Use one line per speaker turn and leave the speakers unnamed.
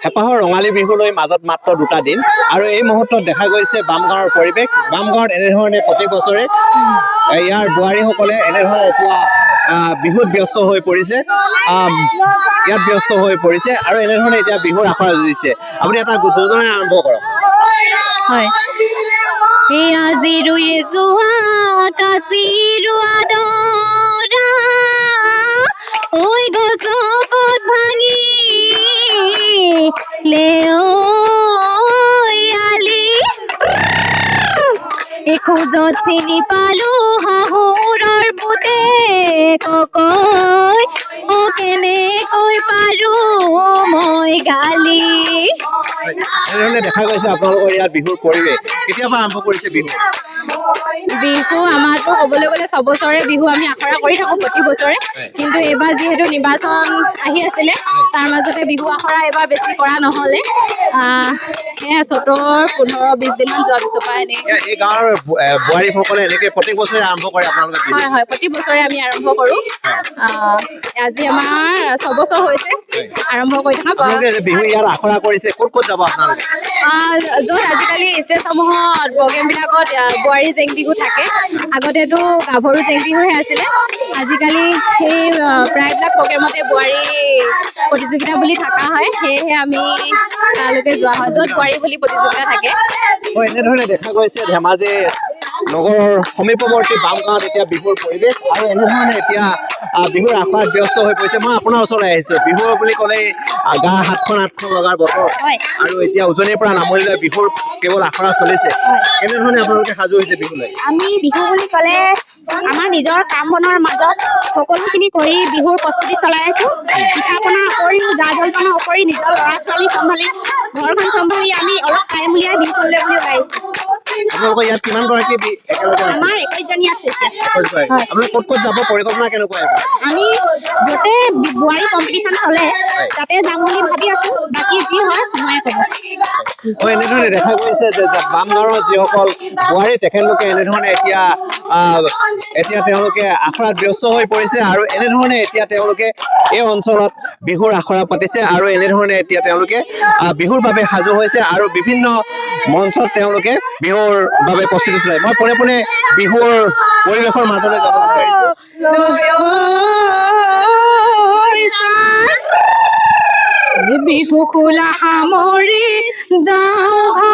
হেঁপাহৰ ৰঙালী বিহুলৈ মাজত মাত্ৰ 2টা দিন আৰু এই মুহূৰ্তত দেখা গৈছে বামগাঁৱৰ পৰিৱেশ। বামগাঁৱত এনেধৰণে প্ৰতি বছৰে ইয়াৰ বোৱাৰীসকলে এনেধৰণে এতিয়া বিহুত ব্যস্ত হৈ পৰিছে, ইয়াত ব্যস্ত হৈ পৰিছে আৰু এনেধৰণে এতিয়া বিহুৰ আখৰা যুঁজিছে। আপুনি এটা যোজনা আৰম্ভ কৰক।
হয়, আজি ৰুই যোৱা কাচি ৰোৱা দৰা ঐ গছকত ভাঙি লেয়ালি খোজত চিনি পালো শহুৰৰ পুতে কৈ কেনেকৈ পাৰো মই গালি।
এনেধৰণে দেখা গৈছে আপোনালোকৰ ইয়াত বিহুৰ পৰিৱেশ। কেতিয়াবা আৰম্ভ কৰিছে বিহু?
বিহু আমাৰতো ক'বলৈ গ'লে 6 বছৰে বিহু আমি আখৰা কৰি থাকোঁ প্ৰতি বছৰে, কিন্তু এইবাৰ যিহেতু নিৰ্বাচন আহি আছিলে তাৰ মাজতে বিহু আখৰা এইবাৰ বেছি কৰা নহ'লে। সেয়া চ'তৰ 15-20 দিনমান যোৱাৰ পিছৰ পৰা এনেই।
এই গাঁৱৰ বোৱাৰীসকলে এনেকৈ প্ৰত্যেক বছৰে আৰম্ভ কৰে আপোনালোকে?
হয় হয়, প্ৰতি বছৰে আমি আৰম্ভ কৰোঁ। আজি আমাৰ 6 বছৰ হৈছে আৰম্ভ কৰি থকা।
বিহু ইয়াত আখৰা কৰিছে, ক'ত ক'ত যাব আপোনালোকে?
য'ত আজিকালি ষ্টেজসমূহত প্ৰগ্ৰেমবিলাকত বোৱাৰী জেং বিহু থাকে। আগতেতো গাভৰু জেং বিহুহে আছিলে, আজিকালি সেই প্ৰায়বিলাক প্ৰগ্ৰেমতে বোৱাৰী প্ৰতিযোগিতা বুলি থকা হয়, সেয়েহে আমি তালৈকে যোৱা হয় য'ত বোৱাৰী বুলি প্ৰতিযোগিতা থাকে।
এনেধৰণে দেখা গৈছে ধেমাজি নগৰৰ সমীপৱৰ্তী বামগাঁৱত এতিয়া বিহুৰ পৰিৱেশ আৰু এনেধৰণে এতিয়া বিহুৰ আখৰাত ব্যস্ত হৈ পৰিছে। মই আপোনাৰ ওচৰলৈ আহিছোঁ। বিহু বুলি ক'লেই গা হাতখন লগাৰ বতৰ আৰু এতিয়া উজনিৰ পৰা নামনিলৈ বিহুৰ কেৱল আখৰা চলিছে। এনেধৰণে আপোনালোকে সাজু হৈছে বিহুলৈ?
আমি বিহু বুলি ক'লে আমাৰ নিজৰ কাম বনৰ মাজত সকলোখিনি কৰি বিহুৰ প্ৰস্তুতি চলাই আছোঁ। পিঠা পনাৰ উপৰিও জা জলপানৰ উপৰি নিজৰ ল'ৰা ছোৱালী চম্ভালি ঘৰখন চম্ভালি আমি অলপ টাইম উলিয়াই বিহু খাবলৈ বুলি ওলাই আহিছোঁ।
আপোনালোকৰ ইয়াত কিমান গৰাকী একেলগে?
আমাৰ 21 জনী আছে এতিয়া।
আপোনালোক ক'ত ক'ত যাব, পৰিকল্পনা কেনেকুৱা?
আমি য'তে বোৱাৰী কম্পিটিশ্যন চলে তাতে যাম বুলি ভাবি আছোঁ, বাকী যি হয় সময়ে ক'ব।
এনেধৰণে দেখা গৈছে যে বামগাঁৱৰ যিসকল বোৱাৰী তেখেতলোকে এনেধৰণে এতিয়া তেওঁলোকে আখৰাত ব্যস্ত হৈ পৰিছে আৰু এনেধৰণে এতিয়া তেওঁলোকে এই অঞ্চলত বিহুৰ আখৰা পাতিছে আৰু এনেধৰণে এতিয়া তেওঁলোকে বিহুৰ বাবে সাজু হৈছে আৰু বিভিন্ন মঞ্চত তেওঁলোকে বিহুৰ বাবে প্ৰস্তুতি চলায়। মই পোনে পোনে বিহুৰ পৰিৱেশৰ মাজলৈ যাব বিচাৰিছোঁ।
বিহু খোলা সামৰি যাওঁ